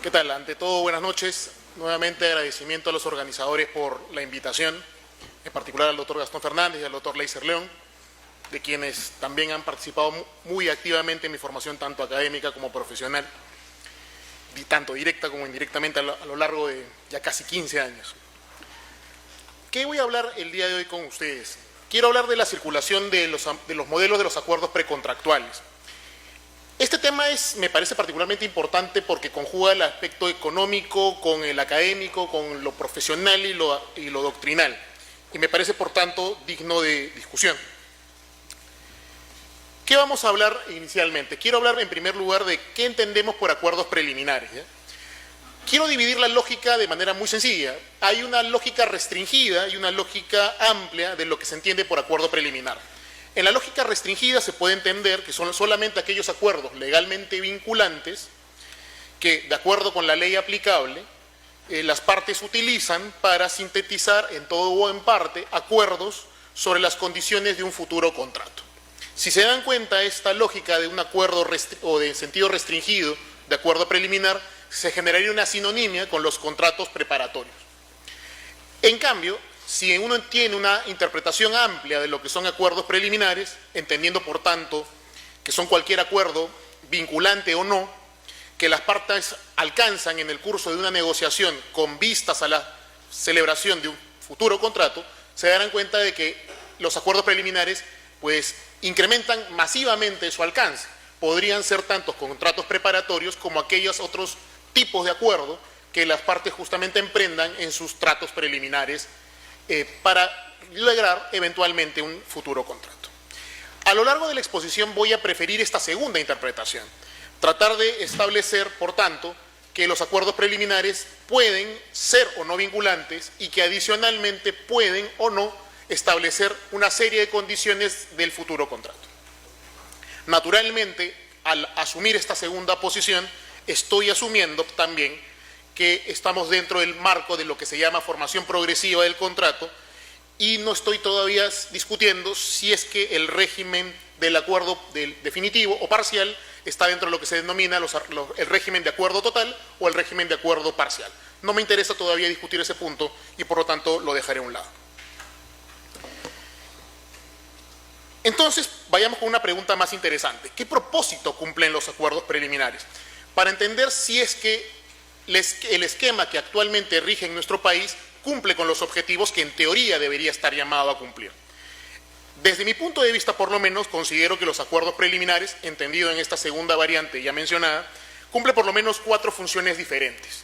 ¿Qué tal? Ante todo, buenas noches. Nuevamente agradecimiento a los organizadores por la invitación, en particular al doctor Gastón Fernández y al doctor Leiser León, de quienes también han participado muy activamente en mi formación, tanto académica como profesional, y tanto directa como indirectamente a lo largo de ya casi 15 años. ¿Qué voy a hablar el día de hoy con ustedes? Quiero hablar de la circulación de los modelos de los acuerdos precontractuales. Este tema me parece particularmente importante porque conjuga el aspecto económico con el académico, con lo profesional y lo doctrinal. Y me parece, por tanto, digno de discusión. ¿Qué vamos a hablar inicialmente? Quiero hablar en primer lugar de qué entendemos por acuerdos preliminares, ¿ya? Quiero dividir la lógica de manera muy sencilla. Hay una lógica restringida y una lógica amplia de lo que se entiende por acuerdo preliminar. En la lógica restringida se puede entender que son solamente aquellos acuerdos legalmente vinculantes que, de acuerdo con la ley aplicable, las partes utilizan para sintetizar en todo o en parte acuerdos sobre las condiciones de un futuro contrato. Si se dan cuenta, esta lógica de un acuerdo o de sentido restringido de acuerdo preliminar se generaría una sinonimia con los contratos preparatorios. En cambio, si uno tiene una interpretación amplia de lo que son acuerdos preliminares, entendiendo por tanto que son cualquier acuerdo vinculante o no, que las partes alcanzan en el curso de una negociación con vistas a la celebración de un futuro contrato, se darán cuenta de que los acuerdos preliminares pues incrementan masivamente su alcance. Podrían ser tantos contratos preparatorios como aquellos otros tipos de acuerdo que las partes justamente emprendan en sus tratos preliminares para lograr eventualmente un futuro contrato. A lo largo de la exposición voy a preferir esta segunda interpretación, tratar de establecer, por tanto, que los acuerdos preliminares pueden ser o no vinculantes y que adicionalmente pueden o no establecer una serie de condiciones del futuro contrato. Naturalmente, al asumir esta segunda posición, estoy asumiendo también que estamos dentro del marco de lo que se llama formación progresiva del contrato y no estoy todavía discutiendo si es que el régimen del acuerdo definitivo o parcial está dentro de lo que se denomina el régimen de acuerdo total o el régimen de acuerdo parcial. No me interesa todavía discutir ese punto y por lo tanto lo dejaré a un lado. Entonces, vayamos con una pregunta más interesante. ¿Qué propósito cumplen los acuerdos preliminares? Para entender si es que el esquema que actualmente rige en nuestro país cumple con los objetivos que en teoría debería estar llamado a cumplir. Desde mi punto de vista, por lo menos, considero que los acuerdos preliminares, entendido en esta segunda variante ya mencionada, cumple por lo menos 4 funciones diferentes.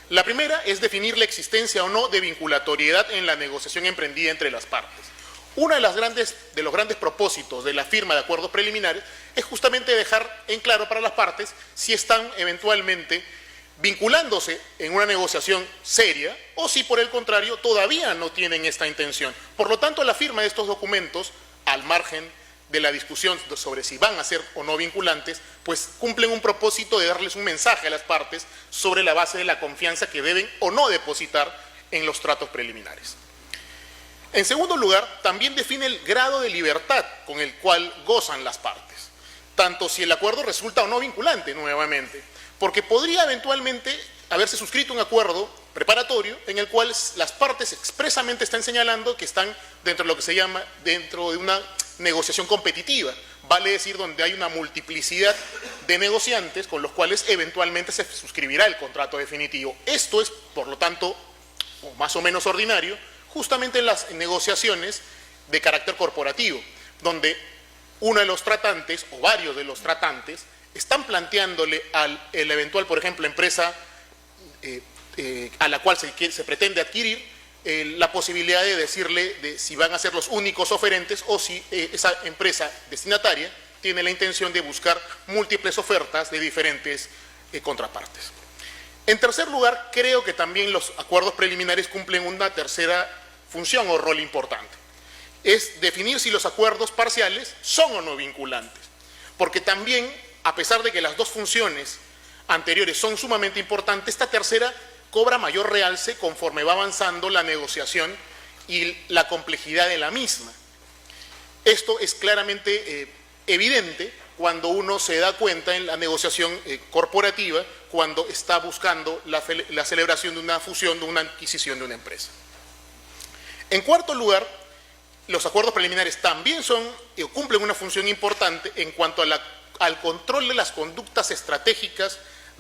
La primera es definir la existencia o no de vinculatoriedad en la negociación emprendida entre las partes. Uno de los grandes propósitos de la firma de acuerdos preliminares es justamente dejar en claro para las partes si están eventualmente vinculándose en una negociación seria o si por el contrario todavía no tienen esta intención. Por lo tanto, la firma de estos documentos, al margen de la discusión sobre si van a ser o no vinculantes, pues cumplen un propósito de darles un mensaje a las partes sobre la base de la confianza que deben o no depositar en los tratos preliminares. En segundo lugar, también define el grado de libertad con el cual gozan las partes, tanto si el acuerdo resulta o no vinculante nuevamente, porque podría eventualmente haberse suscrito un acuerdo preparatorio en el cual las partes expresamente están señalando que están dentro de lo que se llama dentro de una negociación competitiva, vale decir donde hay una multiplicidad de negociantes con los cuales eventualmente se suscribirá el contrato definitivo. Esto es, por lo tanto, más o menos ordinario, justamente en las negociaciones de carácter corporativo, donde uno de los tratantes o varios de los tratantes están planteándole al eventual, por ejemplo, empresa a la cual se pretende adquirir la posibilidad de decirle si van a ser los únicos oferentes o si esa empresa destinataria tiene la intención de buscar múltiples ofertas de diferentes contrapartes. En tercer lugar, creo que también los acuerdos preliminares cumplen una tercera función o rol importante. Es definir si los acuerdos parciales son o no vinculantes. Porque también, a pesar de que las dos funciones anteriores son sumamente importantes, esta tercera cobra mayor realce conforme va avanzando la negociación y la complejidad de la misma. Esto es claramente evidente cuando uno se da cuenta en la negociación corporativa, cuando está buscando la celebración de una fusión, de una adquisición de una empresa. En cuarto lugar, los acuerdos preliminares también cumplen una función importante en cuanto al control de las conductas estratégicas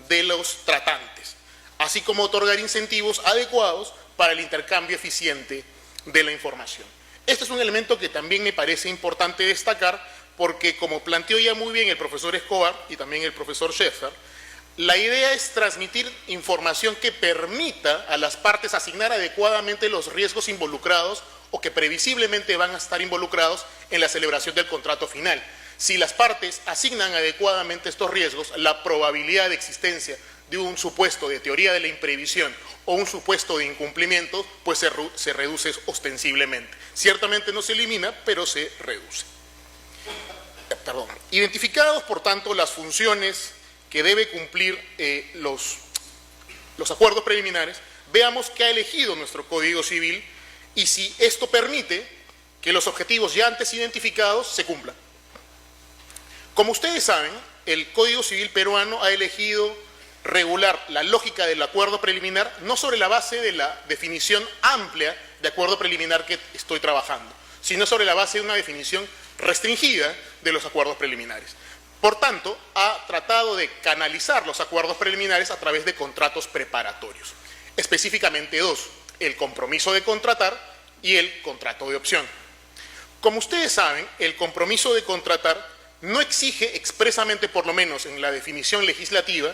de los tratantes, así como otorgar incentivos adecuados para el intercambio eficiente de la información. Este es un elemento que también me parece importante destacar porque, como planteó ya muy bien el profesor Escobar y también el profesor Schaeffer, la idea es transmitir información que permita a las partes asignar adecuadamente los riesgos involucrados o que previsiblemente van a estar involucrados en la celebración del contrato final. Si las partes asignan adecuadamente estos riesgos, la probabilidad de existencia de un supuesto de teoría de la imprevisión o un supuesto de incumplimiento, pues se reduce ostensiblemente. Ciertamente no se elimina, pero se reduce. Identificados, por tanto, las funciones que debe cumplir los acuerdos preliminares, veamos qué ha elegido nuestro Código Civil y si esto permite que los objetivos ya antes identificados se cumplan. Como ustedes saben, el Código Civil peruano ha elegido regular la lógica del acuerdo preliminar no sobre la base de la definición amplia de acuerdo preliminar que estoy trabajando, sino sobre la base de una definición restringida de los acuerdos preliminares. Por tanto, ha tratado de canalizar los acuerdos preliminares a través de contratos preparatorios, específicamente dos: el compromiso de contratar y el contrato de opción. Como ustedes saben, el compromiso de contratar no exige expresamente, por lo menos en la definición legislativa,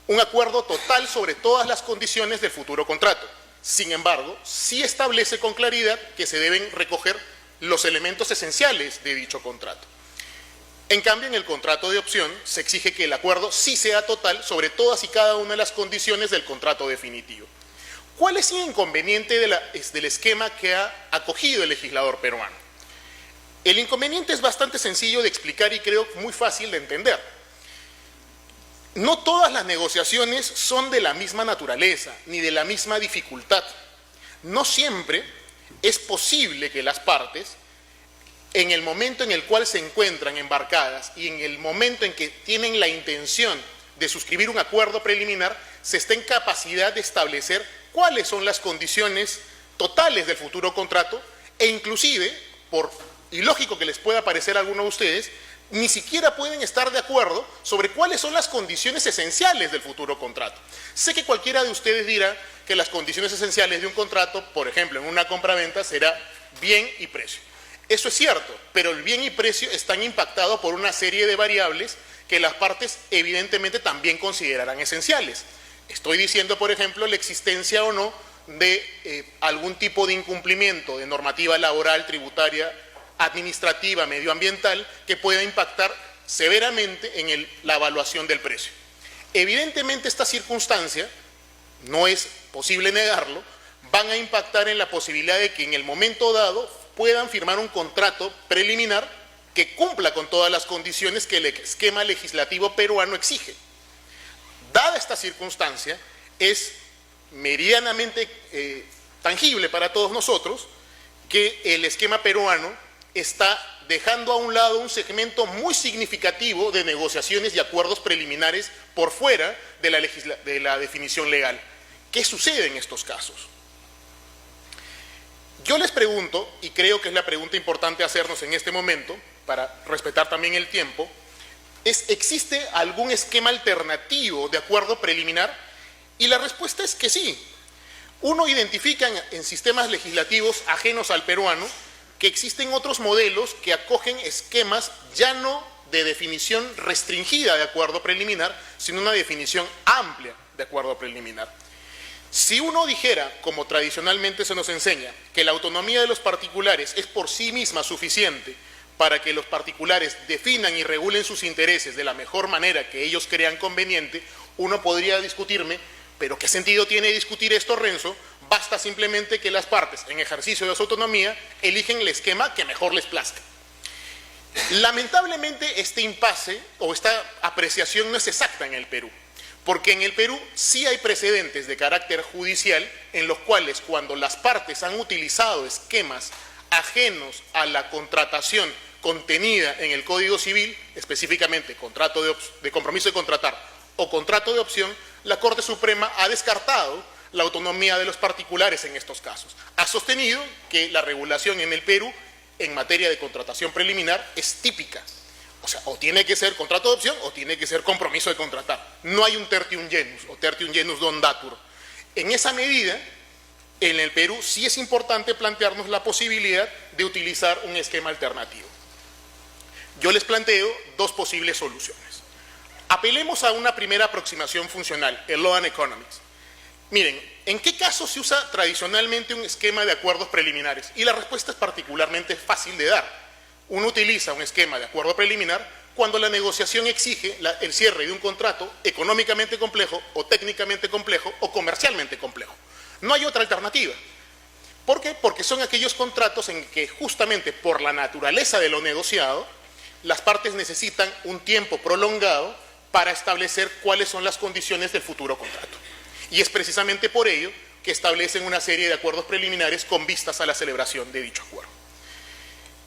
un acuerdo total sobre todas las condiciones del futuro contrato. Sin embargo, sí establece con claridad que se deben recoger los elementos esenciales de dicho contrato. En cambio, en el contrato de opción se exige que el acuerdo sí sea total sobre todas y cada una de las condiciones del contrato definitivo. ¿Cuál es el inconveniente del esquema que ha acogido el legislador peruano? El inconveniente es bastante sencillo de explicar y creo muy fácil de entender. No todas las negociaciones son de la misma naturaleza ni de la misma dificultad. No siempre es posible que las partes, en el momento en el cual se encuentran embarcadas y en el momento en que tienen la intención de suscribir un acuerdo preliminar, se esté en capacidad de establecer cuáles son las condiciones totales del futuro contrato e inclusive, por ilógico que les pueda parecer a alguno de ustedes, ni siquiera pueden estar de acuerdo sobre cuáles son las condiciones esenciales del futuro contrato. Sé que cualquiera de ustedes dirá que las condiciones esenciales de un contrato, por ejemplo, en una compraventa, será bien y precio. Eso es cierto, pero el bien y precio están impactados por una serie de variables que las partes evidentemente también considerarán esenciales. Estoy diciendo, por ejemplo, la existencia o no de algún tipo de incumplimiento de normativa laboral, tributaria, administrativa, medioambiental, que pueda impactar severamente en la evaluación del precio. Evidentemente esta circunstancia, no es posible negarlo, van a impactar en la posibilidad de que en el momento dado puedan firmar un contrato preliminar que cumpla con todas las condiciones que el esquema legislativo peruano exige. Dada esta circunstancia, es meridianamente tangible para todos nosotros que el esquema peruano está dejando a un lado un segmento muy significativo de negociaciones y acuerdos preliminares por fuera de la definición legal. ¿Qué sucede en estos casos? Yo les pregunto, y creo que es la pregunta importante hacernos en este momento, para respetar también el tiempo, ¿existe algún esquema alternativo de acuerdo preliminar? Y la respuesta es que sí. Uno identifica en sistemas legislativos ajenos al peruano que existen otros modelos que acogen esquemas ya no de definición restringida de acuerdo preliminar, sino una definición amplia de acuerdo preliminar. Si uno dijera, como tradicionalmente se nos enseña, que la autonomía de los particulares es por sí misma suficiente para que los particulares definan y regulen sus intereses de la mejor manera que ellos crean conveniente, uno podría discutirme, ¿pero qué sentido tiene discutir esto, Renzo? Basta simplemente que las partes, en ejercicio de su autonomía, eligen el esquema que mejor les plazca. Lamentablemente, este impasse o esta apreciación no es exacta en el Perú, porque en el Perú sí hay precedentes de carácter judicial en los cuales, cuando las partes han utilizado esquemas ajenos a la contratación contenida en el Código Civil, específicamente contrato de compromiso de contratar o contrato de opción, la Corte Suprema ha descartado la autonomía de los particulares en estos casos. Ha sostenido que la regulación en el Perú en materia de contratación preliminar es típica. O sea, o tiene que ser contrato de opción o tiene que ser compromiso de contratar. No hay un tertium genus o tertium genus non datur. En esa medida, en el Perú sí es importante plantearnos la posibilidad de utilizar un esquema alternativo. Yo les planteo dos posibles soluciones. Apelemos a una primera aproximación funcional, el Law and Economics. Miren, ¿en qué caso se usa tradicionalmente un esquema de acuerdos preliminares? Y la respuesta es particularmente fácil de dar. Uno utiliza un esquema de acuerdo preliminar cuando la negociación exige el cierre de un contrato económicamente complejo o técnicamente complejo o comercialmente complejo. No hay otra alternativa. ¿Por qué? Porque son aquellos contratos en que justamente por la naturaleza de lo negociado, las partes necesitan un tiempo prolongado para establecer cuáles son las condiciones del futuro contrato. Y es precisamente por ello que establecen una serie de acuerdos preliminares con vistas a la celebración de dicho acuerdo.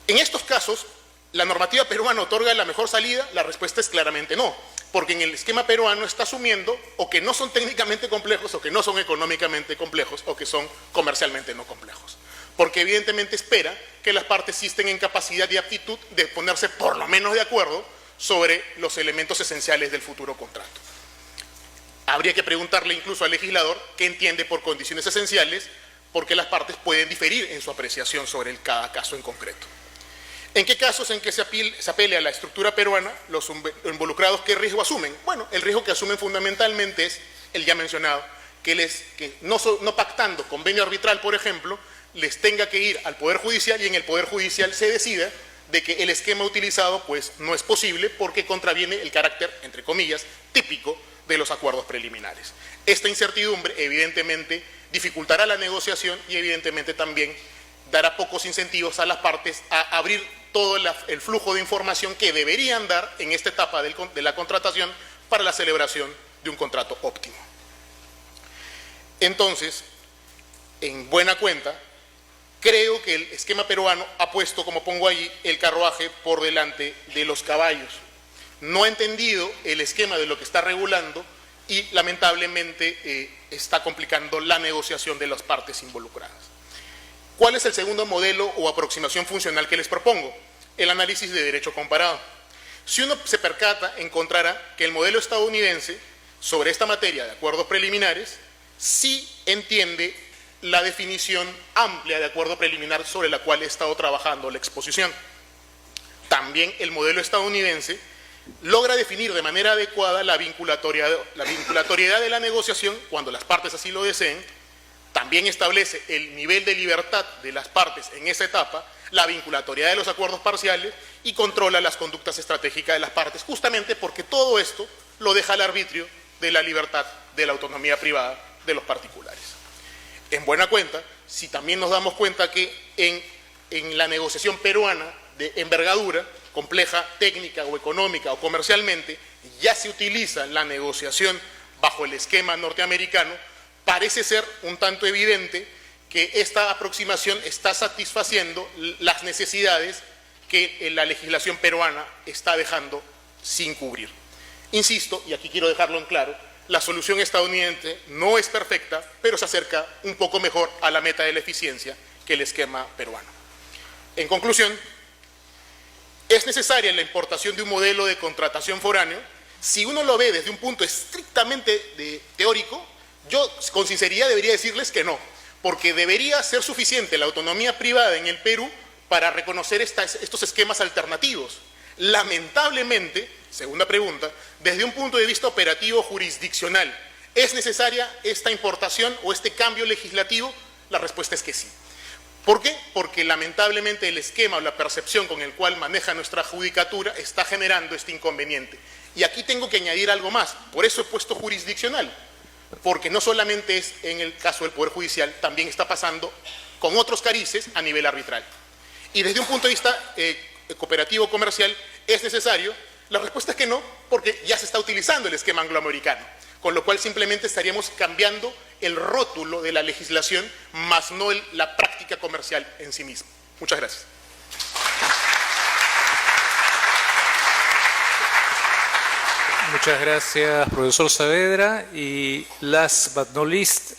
En estos casos, ¿la normativa peruana otorga la mejor salida? La respuesta es claramente no, porque en el esquema peruano está asumiendo o que no son técnicamente complejos, o que no son económicamente complejos, o que son comercialmente no complejos. Porque evidentemente espera que las partes estén en capacidad y aptitud de ponerse por lo menos de acuerdo sobre los elementos esenciales del futuro contrato. Habría que preguntarle incluso al legislador qué entiende por condiciones esenciales, porque las partes pueden diferir en su apreciación sobre cada caso en concreto. ¿En qué casos en que se apele a la estructura peruana, los involucrados qué riesgo asumen? Bueno, el riesgo que asumen fundamentalmente es el ya mencionado, que no pactando convenio arbitral, por ejemplo, les tenga que ir al Poder Judicial y en el Poder Judicial se decida de que el esquema utilizado pues no es posible porque contraviene el carácter, entre comillas, típico de los acuerdos preliminares. Esta incertidumbre evidentemente dificultará la negociación y evidentemente también dará pocos incentivos a las partes a abrir todo el flujo de información que deberían dar en esta etapa de la contratación para la celebración de un contrato óptimo. Entonces, en buena cuenta, creo que el esquema peruano ha puesto, como pongo allí, el carruaje por delante de los caballos. No ha entendido el esquema de lo que está regulando y lamentablemente está complicando la negociación de las partes involucradas. ¿Cuál es el segundo modelo o aproximación funcional que les propongo? El análisis de derecho comparado. Si uno se percata, encontrará que el modelo estadounidense sobre esta materia de acuerdos preliminares sí entiende la definición amplia de acuerdo preliminar sobre la cual he estado trabajando la exposición. También el modelo estadounidense logra definir de manera adecuada la vinculatoriedad de la negociación cuando las partes así lo deseen. También establece el nivel de libertad de las partes en esa etapa, la vinculatoriedad de los acuerdos parciales y controla las conductas estratégicas de las partes, justamente porque todo esto lo deja al arbitrio de la libertad, de la autonomía privada de los particulares. En buena cuenta, si también nos damos cuenta que en la negociación peruana de envergadura, compleja técnica o económica o comercialmente, ya se utiliza la negociación bajo el esquema norteamericano, parece ser un tanto evidente que esta aproximación está satisfaciendo las necesidades que la legislación peruana está dejando sin cubrir. Insisto, y aquí quiero dejarlo en claro, la solución estadounidense no es perfecta, pero se acerca un poco mejor a la meta de la eficiencia que el esquema peruano. En conclusión, es necesaria la importación de un modelo de contratación foráneo. Si uno lo ve desde un punto estrictamente teórico, yo con sinceridad debería decirles que no, porque debería ser suficiente la autonomía privada en el Perú para reconocer estos esquemas alternativos. Lamentablemente, segunda pregunta, desde un punto de vista operativo jurisdiccional, ¿es necesaria esta importación o este cambio legislativo? La respuesta es que sí. ¿Por qué? Porque lamentablemente el esquema o la percepción con el cual maneja nuestra judicatura está generando este inconveniente. Y aquí tengo que añadir algo más, por eso he puesto jurisdiccional, porque no solamente es en el caso del Poder Judicial, también está pasando con otros carices a nivel arbitral. Y desde un punto de vista cooperativo comercial, ¿es necesario? La respuesta es que no, porque ya se está utilizando el esquema angloamericano, con lo cual simplemente estaríamos cambiando el rótulo de la legislación, más no la práctica comercial en sí misma. Muchas gracias. Muchas gracias, profesor Saavedra. Y last but not least,